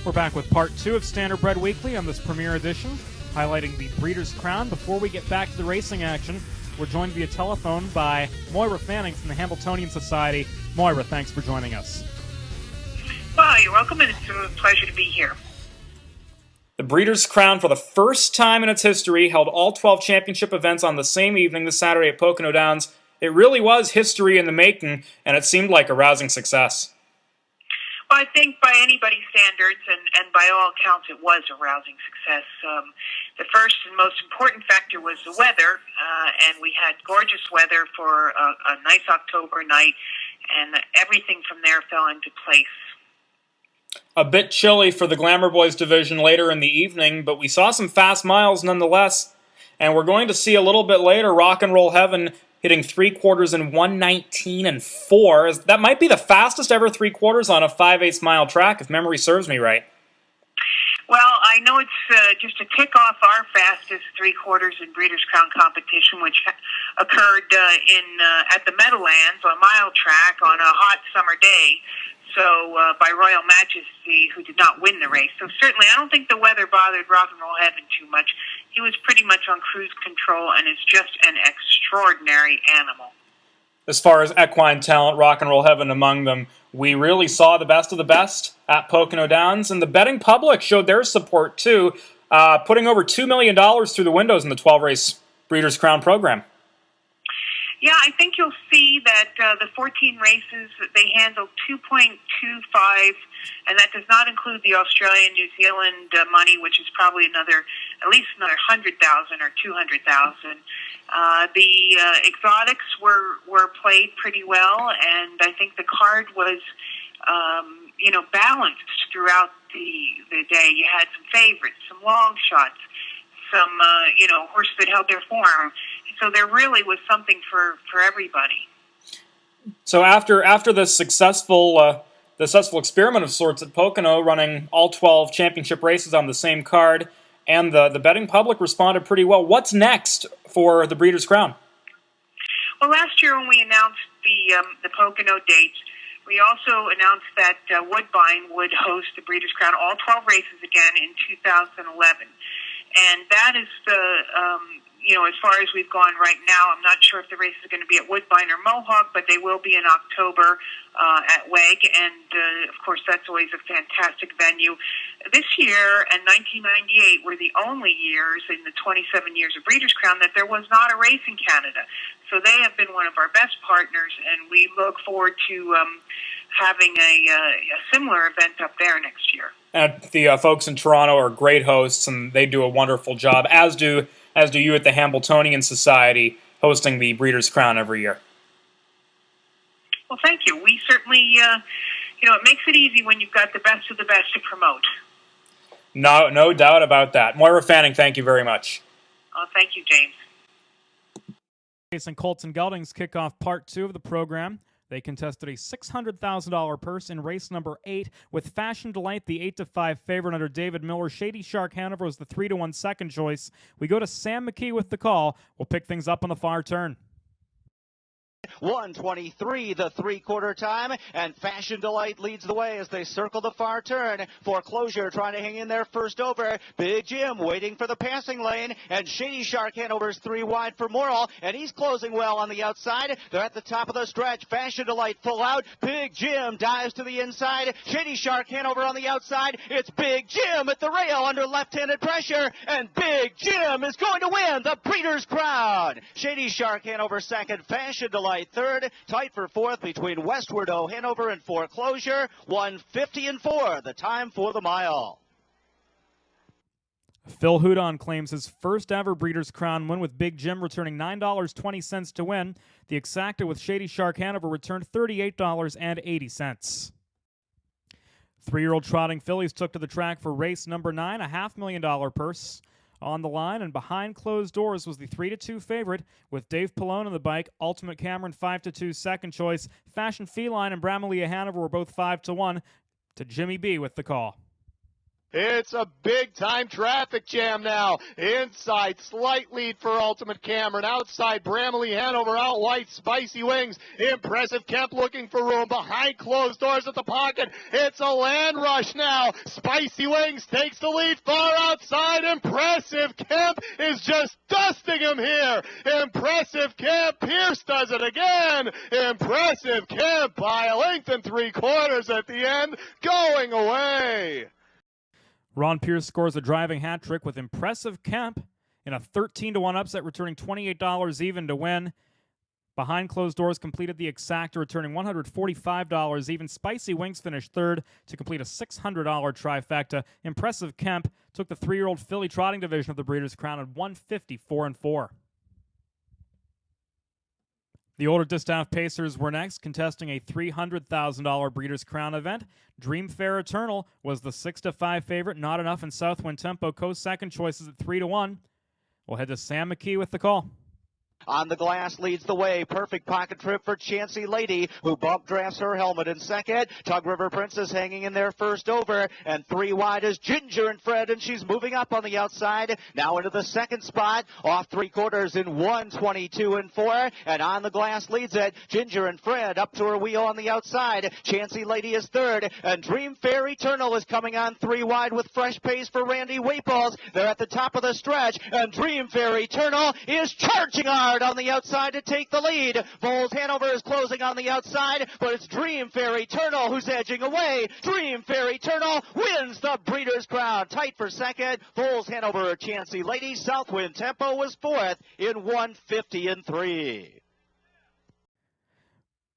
We're back with part 2 of Standardbred Weekly on this premiere edition, highlighting the Breeders' Crown. Before we get back to the racing action, we're joined via telephone by Moira Fanning from the Hambletonian Society. Moira, thanks for joining us. Well, you're welcome, and it's a pleasure to be here. The Breeders' Crown, for the first time in its history, held all 12 championship events on the same evening this Saturday at Pocono Downs. It really was history in the making, and it seemed like a rousing success. Well, I think by anybody's standards, and by all accounts, it was a rousing success. The first and most important factor was the weather, and we had gorgeous weather for a nice October night, and everything from there fell into place. A bit chilly for the Glamour Boys division later in the evening, but we saw some fast miles nonetheless, and we're going to see a little bit later Rock and Roll Heaven hitting 3/4 in 1:19 and 4. That might be the fastest ever 3/4 on a 5/8 mile track, if memory serves me right. Well, I know it's just to kick off our fastest 3/4 in Breeders' Crown competition, which occurred at the Meadowlands, a mile track on a hot summer day. So by Royal Majesty, who did not win the race. So certainly, I don't think the weather bothered Rock and Roll Heaven too much. He was pretty much on cruise control and is just an extraordinary animal. As far as equine talent, Rock and Roll Heaven among them, we really saw the best of the best at Pocono Downs, and the betting public showed their support too, putting over $2 million through the windows in the 12-race Breeders' Crown program. Yeah, I think you'll see that the 14 races, they handled 2.25, and that does not include the Australia and New Zealand money, which is probably at least another 100,000 or 200,000. The exotics were played pretty well, and I think the card was, balanced throughout the day. You had some favorites, some long shots, some horses that held their form. So there really was something for everybody. So after this successful experiment of sorts at Pocono, running all 12 championship races on the same card, and the betting public responded pretty well, what's next for the Breeders' Crown? Well, last year when we announced the Pocono dates, we also announced that Woodbine would host the Breeders' Crown, all 12 races again in 2011. And that is as far as we've gone right now, I'm not sure if the race is going to be at Woodbine or Mohawk, but they will be in October at WEG, and of course that's always a fantastic venue. This year and 1998 were the only years in the 27 years of Breeders' Crown that there was not a race in Canada. So they have been one of our best partners, and we look forward to having a similar event up there next year. And the folks in Toronto are great hosts, and they do a wonderful job, as do you at the Hambletonian Society, hosting the Breeders' Crown every year. Well, thank you. We certainly, it makes it easy when you've got the best of the best to promote. No doubt about that. Moira Fanning, thank you very much. Thank you, James. Jason Colts and Geldings kick off part 2 of the program. They contested a $600,000 purse in race number 8 with Fashion Delight, the 8-5 favorite under David Miller. Shady Shark Hanover was the 3-1 second choice. We go to Sam McKee with the call. We'll pick things up on the far turn. 1:23, the 3/4 time, and Fashion Delight leads the way as they circle the far turn. Foreclosure trying to hang in there first over. Big Jim waiting for the passing lane, and Shady Shark Hanover's 3 wide for Moral, and he's closing well on the outside. They're at the top of the stretch. Fashion Delight full out. Big Jim dives to the inside. Shady Shark Hanover on the outside. It's Big Jim at the rail under left-handed pressure, and Big Jim is going to win the Breeders' Crown. Shady Shark Hanover second. Fashion Delight third, tight for fourth between Westward O Hanover and Foreclosure. 1:50-4, the time for the mile. Phil Houdon claims his first ever Breeders' Crown win with Big Jim returning $9.20 to win. The exacta with Shady Shark Hanover returned $38.80. 3-year-old trotting fillies took to the track for race number 9, a $500,000 purse. On the line and behind closed doors was the 3-2 favorite with Dave Pallone on the bike, Ultimate Cameron 5-2 second choice, Fashion Feline and Bramalia Hanover were both 5-1 to Jimmy B with the call. It's a big-time traffic jam now. Inside, slight lead for Ultimate Cameron. Outside, Bramley Hanover out wide, Spicy Wings. Impressive Kemp looking for room. Behind closed doors at the pocket. It's a land rush now. Spicy Wings takes the lead far outside. Impressive Kemp is just dusting him here. Impressive Kemp. Pierce does it again. Impressive Kemp by a length and 3/4 at the end, going away. Ron Pierce scores a driving hat trick with Impressive Kemp in a 13-1 upset, returning $28 even to win. Behind closed doors completed the exacta, returning $145 even. Spicy Wings finished third to complete a $600 trifecta. Impressive Kemp took the 3-year-old filly trotting division of the Breeders' Crown at 154-4. The older distaff pacers were next, contesting a $300,000 Breeders' Crown event. Dream Fair Eternal was the 6-5 favorite. Not enough in Southwind Tempo. Co-second choices at 3-1. We'll head to Sam McKee with the call. On the glass leads the way. Perfect pocket trip for Chancy Lady, who bump drafts her helmet in second. Tug River Princess hanging in there first over. And 3 wide is Ginger and Fred, and she's moving up on the outside. Now into the second spot. Off 3/4 in 1:22-4. And on the glass leads it. Ginger and Fred up to her wheel on the outside. Chancy Lady is third. And Dream Fair Eternal is coming on 3 wide with fresh pace for Randy Waples. They're at the top of the stretch. And Dream Fair Eternal is charging hard on the outside to take the lead. Vols Hanover is closing on the outside, but it's Dream Fair Eternal who's edging away. Dream Fair Eternal wins the Breeders' Crown. Tight for second. Vols Hanover, Chancy Lady. Southwind Tempo was fourth in 150-3.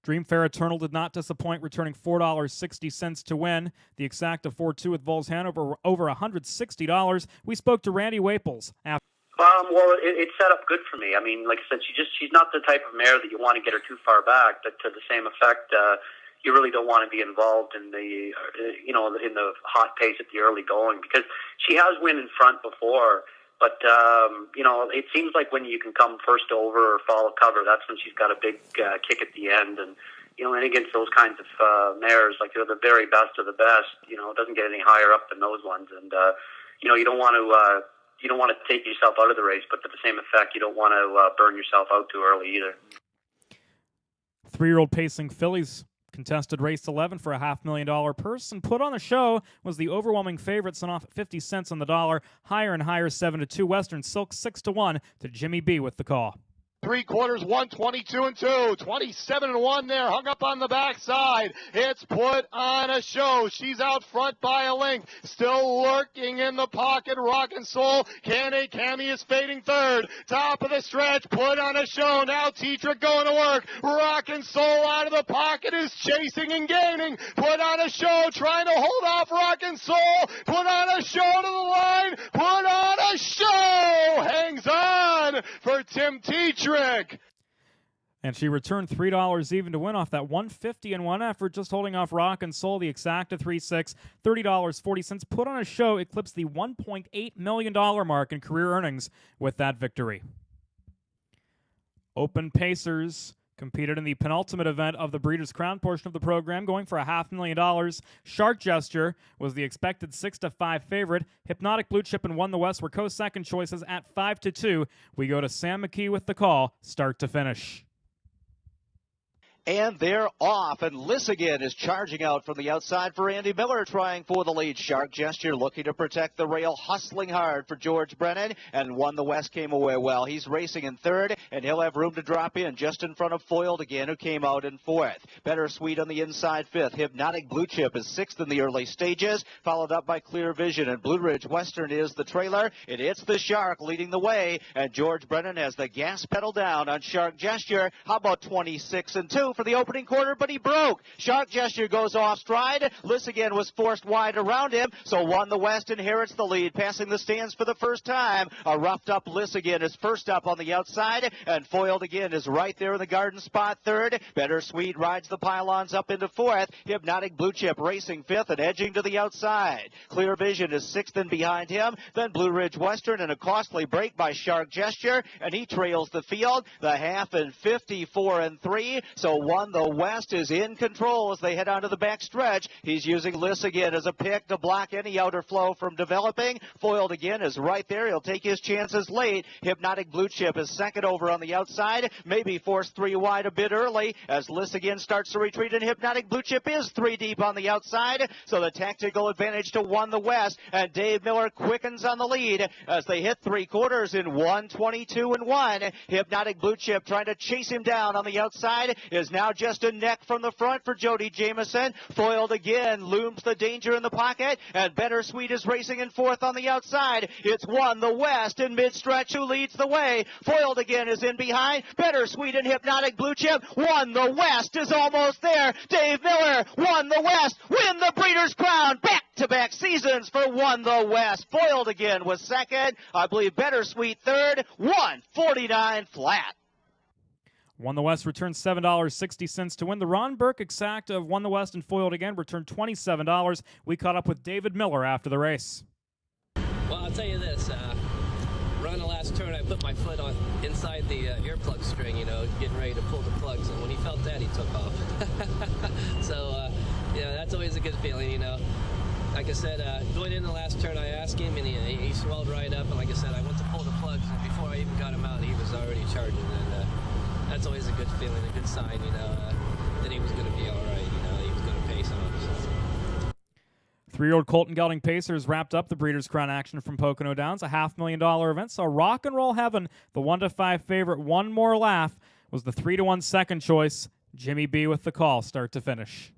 Dream Fair Eternal did not disappoint, returning $4.60 to win. The exacta 4-2 with Vols Hanover over $160. We spoke to Randy Waples after. Well, it set up good for me. I mean, like I said, she's not the type of mare that you want to get her too far back, but to the same effect, you really don't want to be involved in the, in the hot pace at the early going, because she has win in front before, but, it seems like when you can come first over or follow cover, that's when she's got a big kick at the end, and, and against those kinds of mares, like they're the very best of the best, it doesn't get any higher up than those ones, and, you don't want to... You don't want to take yourself out of the race, but to the same effect, you don't want to burn yourself out too early either. 3-year-old pacing fillies contested race 11 for a $500,000 purse, and put on the show was the overwhelming favorite, sent off at 50 cents on the dollar. Higher and higher, 7-2. Western Silk 6-1 to Jimmy B with the call. 3/4, 122-2, 27-1 there, hung up on the backside. It's put on a show. She's out front by a length, still lurking in the pocket. Rockin' Soul, Cami is fading third. Top of the stretch, put on a show. Now Tetrick going to work. Rockin' Soul out of the pocket is chasing and gaining. Put on a show, trying to hold off Rockin' Soul. Put on a show to the line. Put on a show. Hangs on for Tim Tetrick. And she returned $3 even to win off that 150-1 effort, just holding off Rockin' Soul. The exacta 3-6, $30.40. Put on a show, eclipsed the $1.8 million mark in career earnings with that victory. Open Pacers competed in the penultimate event of the Breeders' Crown portion of the program, going for a $500,000. Shark Gesture was the expected 6-5 favorite. Hypnotic Blue Chip and Won the West were co-second choices at 5-2. We go to Sam McKee with the call, start to finish. And they're off, and Lissigan is charging out from the outside for Andy Miller, trying for the lead. Shark Gesture looking to protect the rail, hustling hard for George Brennan, and Won the West came away well. He's racing in third, and he'll have room to drop in just in front of Foiled again, who came out in fourth. Better Sweet on the inside fifth. Hypnotic Blue Chip is sixth in the early stages, followed up by Clear Vision, and Blue Ridge Western is the trailer. It's the Shark leading the way, and George Brennan has the gas pedal down on Shark Gesture. How about 26-2 for the opening quarter, but he broke. Shark Gesture goes off stride. Lissigan was forced wide around him, so Won the West inherits the lead, passing the stands for the first time. A roughed up Lissigan is first up on the outside, and Foiled again is right there in the garden spot third. Better Sweet rides the pylons up into fourth. Hypnotic Blue Chip racing fifth and edging to the outside. Clear Vision is sixth and behind him. Then Blue Ridge Western and a costly break by Shark Gesture, and he trails the field. The half in 54-3, so One the West is in control as they head onto the back stretch. He's using Liss again as a pick to block any outer flow from developing. Foiled again is right there. He'll take his chances late. Hypnotic Blue Chip is second over on the outside. Maybe forced 3 wide a bit early as Liss again starts to retreat, and Hypnotic Blue Chip is 3 deep on the outside. So the tactical advantage to One the West, and Dave Miller quickens on the lead as they hit 3/4 in 1:22-1. Hypnotic Blue Chip trying to chase him down on the outside is now just a neck from the front for Jody Jamieson. Foiled again, looms the danger in the pocket, and Better Sweet is racing in fourth on the outside. It's One the West in mid-stretch who leads the way. Foiled again is in behind. Better Sweet and Hypnotic Blue Chip. One the West is almost there. Dave Miller, One the West, win the Breeders' Crown. Back-to-back seasons for One the West. Foiled again was second. I believe Better Sweet third. 149 flat. One the West returned $7.60 to win. The Ron Burke exact of One the West and Foiled again returned $27. We caught up with David Miller after the race. Well, I'll tell you this. Around the last turn, I put my foot on inside the earplug string, getting ready to pull the plugs. And when he felt that, he took off. So, that's always a good feeling, Like I said, going in the last turn, I asked him, and he swelled right up. And like I said, I went to pull the plugs, and before I even got him out, he was already charging. And that's always a good feeling, a good sign, that he was going to be all right. He was going to pace on. So. 3-year-old Colton Gelding Pacers wrapped up the Breeders' Crown action from Pocono Downs, a $500,000 event. So Rock and Roll Heaven, the 1-5 favorite, One More Laugh, was the 3-1 second choice. Jimmy B with the call, start to finish.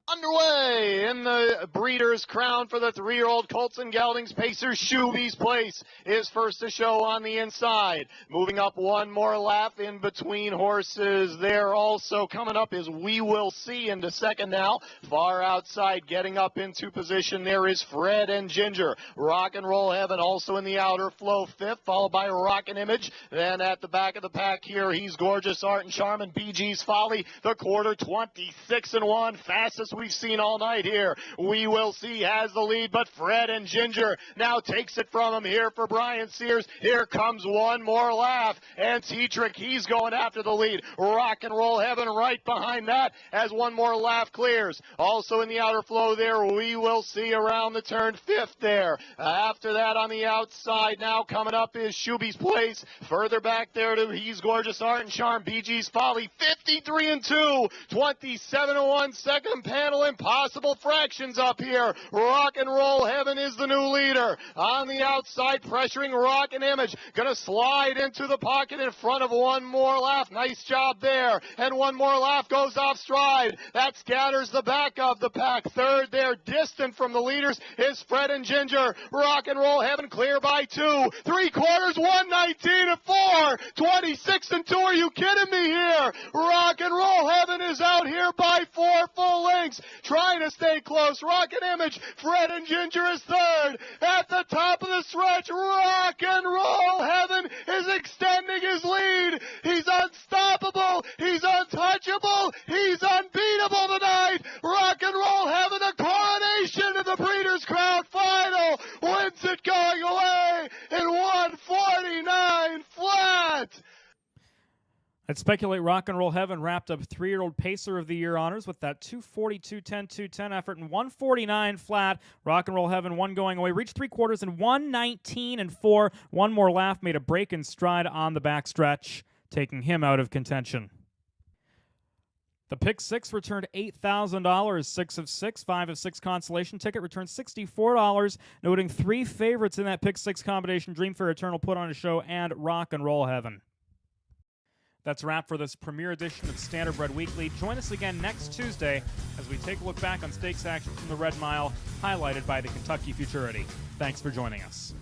Underway in the Breeders' Crown for the 3-year-old Colton Geldings Pacers. Shuby's Place is first to show on the inside. Moving up One More Laugh in between horses there. Also coming up is We Will See into second now. Far outside getting up into position there is Fred and Ginger. Rock and Roll Heaven also in the outer flow fifth, followed by Rockin' Image. Then at the back of the pack here, he's Gorgeous Art and Charm and BG's Folly. The quarter 26-1, fastest we've seen all night here. We Will See has the lead, but Fred and Ginger now takes it from him here for Brian Sears. Here comes One More Laugh, and Tetrick, he's going after the lead. Rock and Roll Heaven right behind that as One More Laugh clears. Also in the outer flow there, We Will See around the turn fifth there. After that on the outside now coming up is Shuby's Place. Further back there to He's Gorgeous Art and Charm, BG's Folly. 53-2, 27-1 second panel. Impossible fractions up here. Rock and Roll Heaven is the new leader. On the outside, pressuring Rock and Image. Gonna slide into the pocket in front of One More Laugh. Nice job there. And One More Laugh goes off stride. That scatters the back of the pack. Third there, distant from the leaders, is Fred and Ginger. Rock and Roll Heaven clear by 2. 3/4, 119-4. 26-2. Are you kidding me here? Rock and Roll Heaven is out here by 4 full lengths. Trying to stay close. Rocket Image. Fred and Ginger is third. At the top of the stretch, Rock and Roll Heaven is extending his lead. He's unstoppable. He's untouchable. He's unbeatable tonight. Rock and Roll Heaven, a coronation of the Breeders' Crown final. Wins it going away in 149 flat. I'd speculate Rock and Roll Heaven wrapped up 3-year-old Pacer of the Year honors with that 242-10, 210 effort and 149 flat. Rock and Roll Heaven, one going away, reached 3/4 in 119-4. One More Laugh made a break in stride on the backstretch, taking him out of contention. The pick 6 returned $8,000, 6 of 6, 5 of 6 consolation ticket returned $64, noting 3 favorites in that pick 6 combination: Dream Fair Eternal, Put on a Show, and Rock and Roll Heaven. That's a wrap for this premiere edition of Standardbred Weekly. Join us again next Tuesday as we take a look back on stakes action from the Red Mile, highlighted by the Kentucky Futurity. Thanks for joining us.